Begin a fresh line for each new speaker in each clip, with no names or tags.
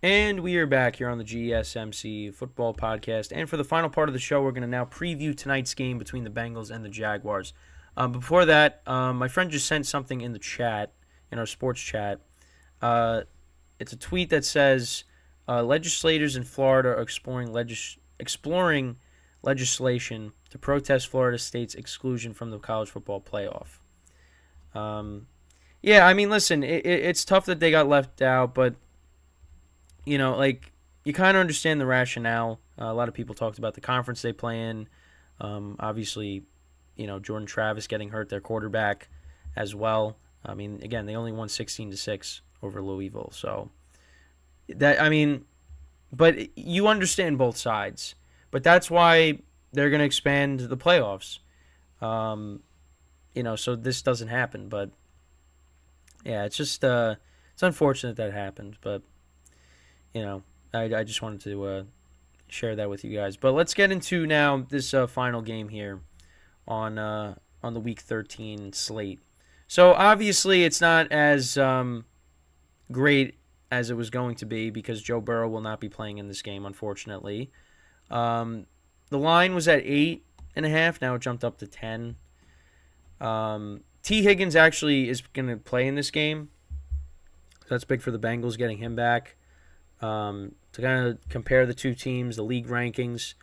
And we are back here on the GSMC football podcast. And for the final part of the show, we're going to now preview tonight's game between the Bengals and the Jaguars. Before that, my friend just sent something in the chat, in our sports chat. It's a tweet that says, legislators in Florida are exploring legislation to protest Florida State's exclusion from the college football playoff. Yeah, I mean, listen, it's tough that they got left out, but you know, like, you kind of understand the rationale. A lot of people talked about the conference they play in. Obviously, you know, Jordan Travis getting hurt, their quarterback, as well. I mean, again, they only won 16-6 over Louisville. So, but you understand both sides. But that's why they're going to expand the playoffs. You know, so this doesn't happen. But, yeah, it's just, it's unfortunate that happened. But, you know, I just wanted to share that with you guys. But let's get into now this final game here on the Week 13 slate. So obviously it's not as great as it was going to be because Joe Burrow will not be playing in this game, unfortunately. The line was at 8.5. Now it jumped up to 10. T. Higgins actually is going to play in this game. That's big for the Bengals, getting him back. To kind of compare the two teams, the league rankings.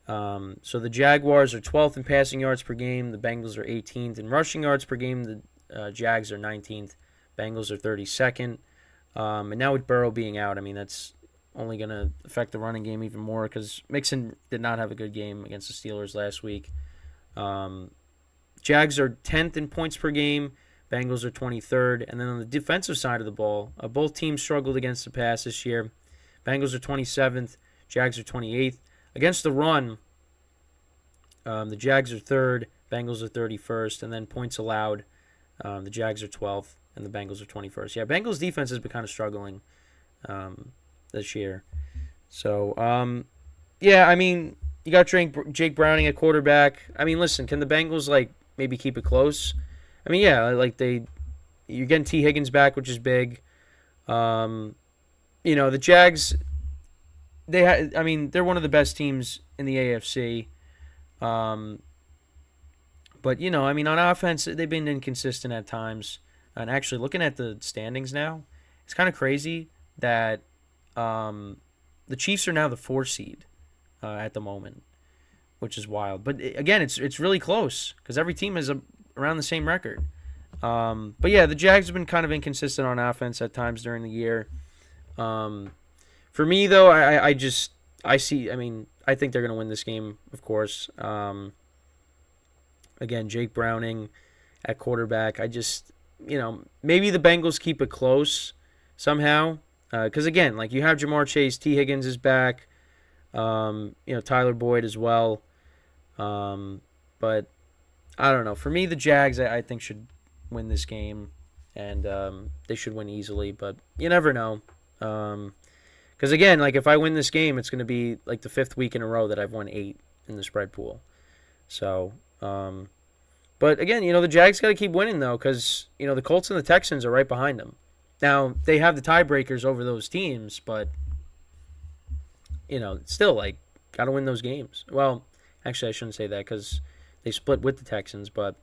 So the Jaguars are 12th in passing yards per game. The Bengals are 18th in rushing yards per game. The Jags are 19th. Bengals are 32nd. And now with Burrow being out, I mean, that's only going to affect the running game even more because Mixon did not have a good game against the Steelers last week. Jags are 10th in points per game. Bengals are 23rd. And then on the defensive side of the ball, both teams struggled against the pass this year. Bengals are 27th. Jags are 28th. Against the run, the Jags are 3rd. Bengals are 31st. And then points allowed, the Jags are 12th. And the Bengals are 21st. Yeah, Bengals defense has been kind of struggling this year. So, yeah, I mean, you got Jake Browning at quarterback. I mean, listen, can the Bengals, like, maybe keep it close? I mean, yeah, like you're getting T. Higgins back, which is big. You know, the Jags, they're one of the best teams in the AFC. But, you know, I mean, on offense, they've been inconsistent at times. And actually, looking at the standings now, it's kind of crazy that the Chiefs are now the 4 seed at the moment, which is wild. But, again, it's really close because every team is around the same record. But, yeah, the Jags have been kind of inconsistent on offense at times during the year. For me, though, I think they're going to win this game, of course. Again, Jake Browning at quarterback. You know, maybe the Bengals keep it close somehow. Because, again, like you have Jamar Chase, T. Higgins is back. You know, Tyler Boyd as well. But I don't know. For me, the Jags, I think, should win this game. And they should win easily. But you never know. Because, again, like if I win this game, it's going to be like the 5th week in a row that I've won 8 in the spread pool. So, but, again, you know, the Jags got to keep winning, though, because, you know, the Colts and the Texans are right behind them. Now, they have the tiebreakers over those teams, but, you know, still, like, got to win those games. Well, actually, I shouldn't say that because they split with the Texans, but,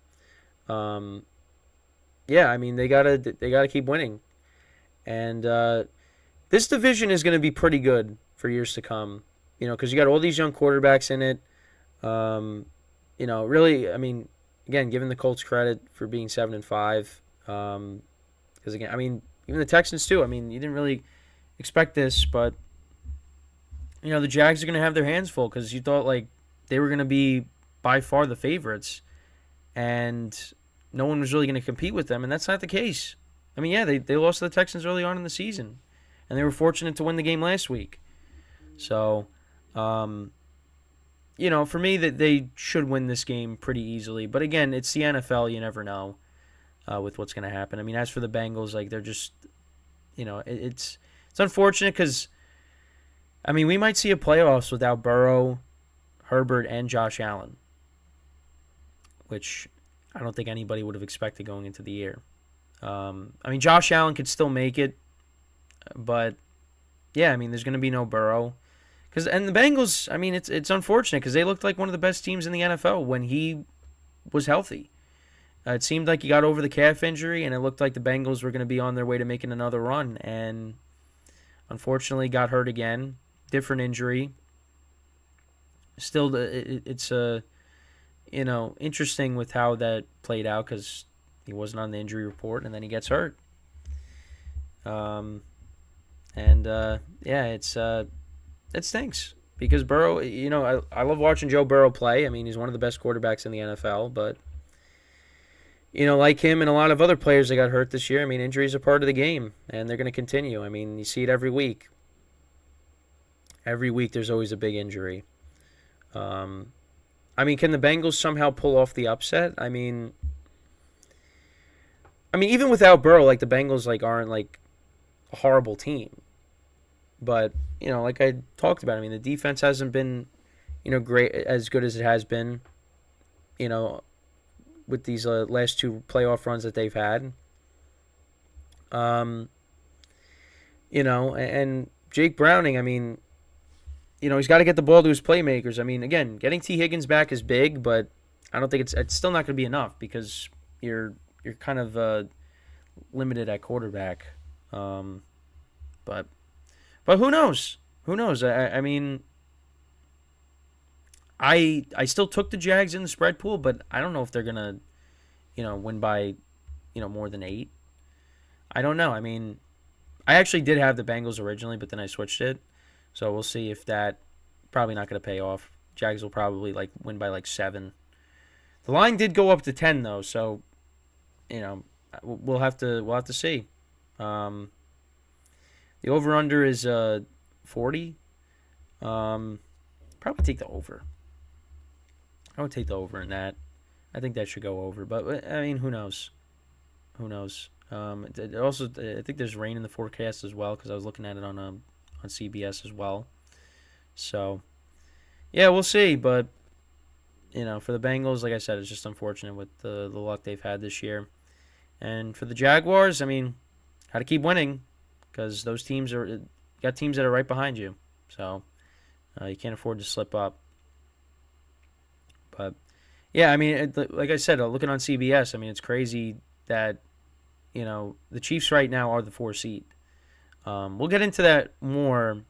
yeah, I mean, they gotta keep winning. And this division is going to be pretty good for years to come, you know, because you got all these young quarterbacks in it. You know, really, I mean, again, giving the Colts credit for being 7-5. Because, again, I mean, even the Texans, too. I mean, you didn't really expect this, but, you know, the Jags are going to have their hands full because you thought, like, they were going to be by far the favorites. And no one was really going to compete with them, and that's not the case. I mean, yeah, they lost to the Texans early on in the season, and they were fortunate to win the game last week. So, you know, for me, that they should win this game pretty easily. But again, it's the NFL. You never know with what's going to happen. I mean, as for the Bengals, like they're just, you know, it's unfortunate because, I mean, we might see a playoffs without Burrow, Herbert, and Josh Allen, which I don't think anybody would have expected going into the year. I mean, Josh Allen could still make it, but yeah, I mean, there's going to be no Burrow. And the Bengals, I mean, it's unfortunate because they looked like one of the best teams in the NFL when he was healthy. It seemed like he got over the calf injury, and it looked like the Bengals were going to be on their way to making another run. And unfortunately, got hurt again. Different injury. Still, it's interesting with how that played out because he wasn't on the injury report, and then he gets hurt. It stinks because Burrow. I love watching Joe Burrow play. I mean, he's one of the best quarterbacks in the NFL, but. Like him and a lot of other players that got hurt this year, I mean, injuries are part of the game, and they're going to continue. I mean, you see it every week. Every week there's always a big injury. Can the Bengals somehow pull off the upset? I mean, even without Burrow, like, the Bengals, like, aren't, like, a horrible team. But, like I talked about, I mean, the defense hasn't been, great, as good as it has been, with these last two playoff runs that they've had. And Jake Browning, I mean, he's got to get the ball to his playmakers. I mean, again, getting T. Higgins back is big, but I don't think it's still not going to be enough because you're kind of limited at quarterback. But who knows? Who knows? I mean, I still took the Jags in the spread pool, but I don't know if they're gonna, win by, more than 8. I don't know. I mean, I actually did have the Bengals originally, but then I switched it, so we'll see if that probably not gonna pay off. Jags will probably win by 7. The line did go up to 10 though, so we'll have to see. The over under is 40. Probably take the over. I would take the over in that. I think that should go over. But, I mean, who knows? Who knows? Also, I think there's rain in the forecast as well because I was looking at it on CBS as well. So, yeah, we'll see. But, for the Bengals, like I said, it's just unfortunate with the luck they've had this year. And for the Jaguars, I mean, got to keep winning because those teams got teams that are right behind you. So, you can't afford to slip up. But, yeah, I mean, like I said, looking on CBS, I mean, it's crazy that, the Chiefs right now are the 4 seed. We'll get into that more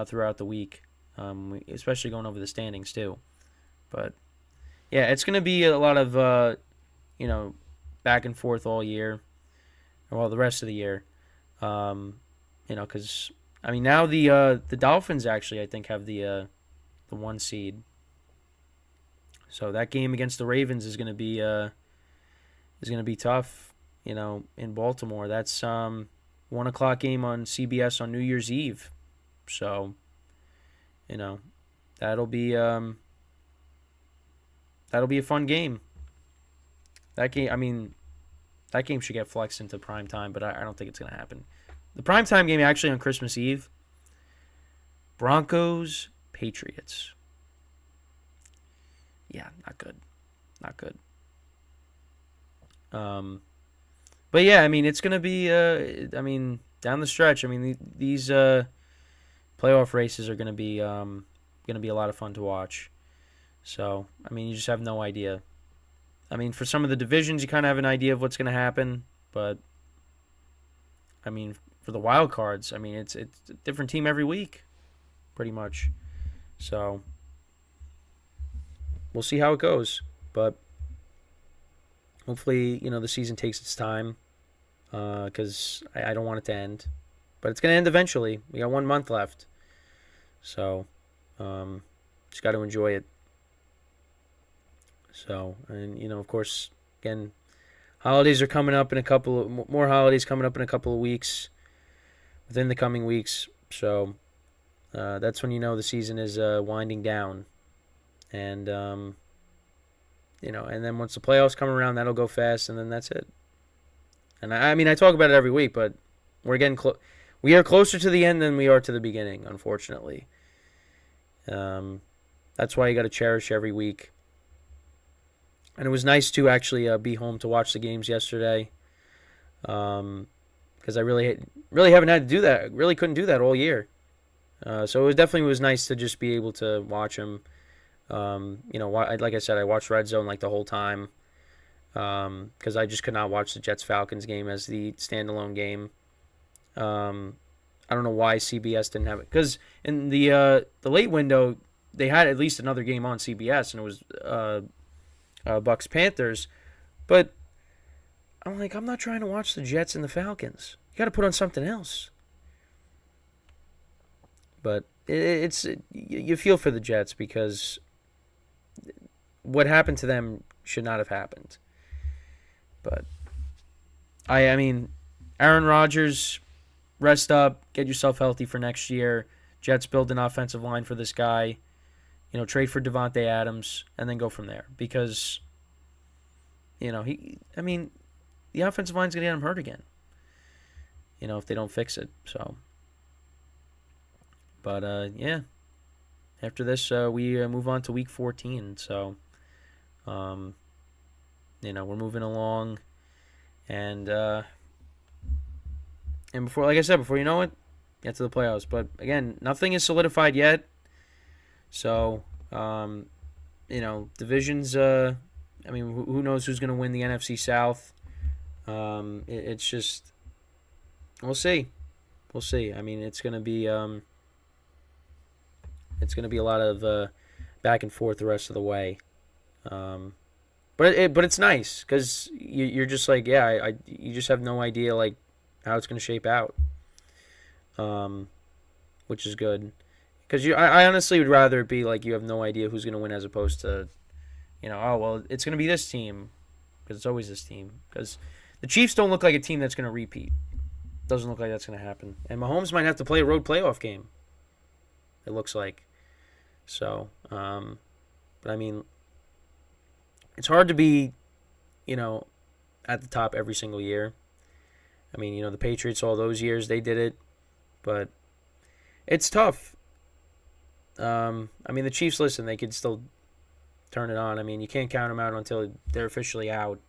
throughout the week, especially going over the standings too. But, yeah, it's going to be a lot of, back and forth all year, well, the rest of the year. Because, I mean, now the Dolphins actually, I think, have the 1 seed. So that game against the Ravens is going to be tough, in Baltimore. That's 1:00 game on CBS on New Year's Eve. So, that'll be a fun game. That game should get flexed into prime time, but I don't think it's going to happen. The primetime game actually on Christmas Eve, Broncos, Patriots. Yeah, not good. Not good. But yeah, I mean, it's going to be, down the stretch, I mean, these playoff races are going to be a lot of fun to watch. So, I mean, you just have no idea. I mean, for some of the divisions, you kind of have an idea of what's going to happen, but, I mean, for the wild cards, I mean, it's a different team every week, pretty much. So, we'll see how it goes, but hopefully, the season takes its time, because I don't want it to end, but it's going to end eventually. We got 1 month left, so just got to enjoy it. So, and of course, again, holidays are coming up in more holidays coming up in a couple of weeks, within the coming weeks. So that's when the season is winding down, and and then once the playoffs come around, that'll go fast, and then that's it. And I mean, I talk about it every week, but we're getting we are closer to the end than we are to the beginning, unfortunately. That's why you got to cherish every week. And it was nice to actually be home to watch the games yesterday, because I really haven't had to do that. I really couldn't do that all year. So it definitely was nice to just be able to watch him. Like I said, I watched Red Zone like the whole time because I just could not watch the Jets-Falcons game as the standalone game. I don't know why CBS didn't have it, because in the late window they had at least another game on CBS, and it was Bucks Panthers. But I'm like, I'm not trying to watch the Jets and the Falcons. You got to put on something else. But you feel for the Jets because what happened to them should not have happened. But I mean, Aaron Rodgers, rest up, get yourself healthy for next year. Jets build an offensive line for this guy. Trade for Devontae Adams and then go from there, because the offensive line's gonna get him hurt again. If they don't fix it. So, but yeah. After this, we move on to Week 14. So, we're moving along, and before, like I said, before you know it, get to the playoffs. But again, nothing is solidified yet. So, divisions. Who knows who's going to win the NFC South? It's just, we'll see. We'll see. I mean, it's going to be a lot of back and forth the rest of the way. But it's nice because you're just like, yeah, you just have no idea like how it's going to shape out, which is good. Because I honestly would rather it be like you have no idea who's going to win, as opposed to, oh, well, it's going to be this team, because it's always this team. Because the Chiefs don't look like a team that's going to repeat. Doesn't look like that's going to happen. And Mahomes might have to play a road playoff game, it looks like. So, but I mean, it's hard to be, at the top every single year. I mean, the Patriots, all those years, they did it. But it's tough. The Chiefs, listen, they could still turn it on. I mean, you can't count them out until they're officially out.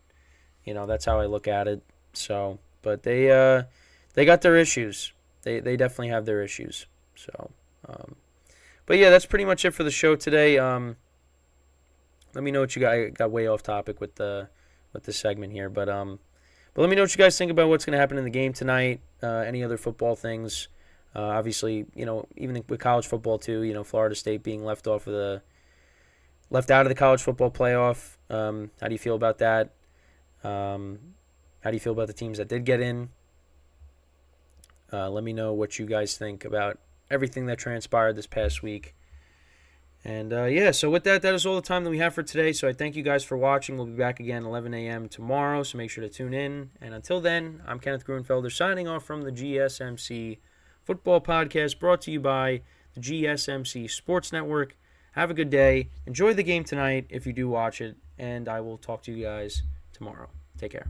That's how I look at it. So, but they got their issues. They definitely have their issues. So, but yeah, that's pretty much it for the show today. Let me know what you got. I got way off topic with this segment here, but let me know what you guys think about what's going to happen in the game tonight. Any other football things? Obviously, even with college football too. Florida State being left out of the college football playoff. How do you feel about that? How do you feel about the teams that did get in? Let me know what you guys think about everything that transpired this past week. And so with that is all the time that we have for today. So I thank you guys for watching. We'll be back again 11 a.m. tomorrow, so make sure to tune in. And until then, I'm Kenneth Gruenfelder signing off from the GSMC Football Podcast, brought to you by the GSMC Sports Network. Have a good day. Enjoy the game tonight if you do watch it, and I will talk to you guys tomorrow. Take care.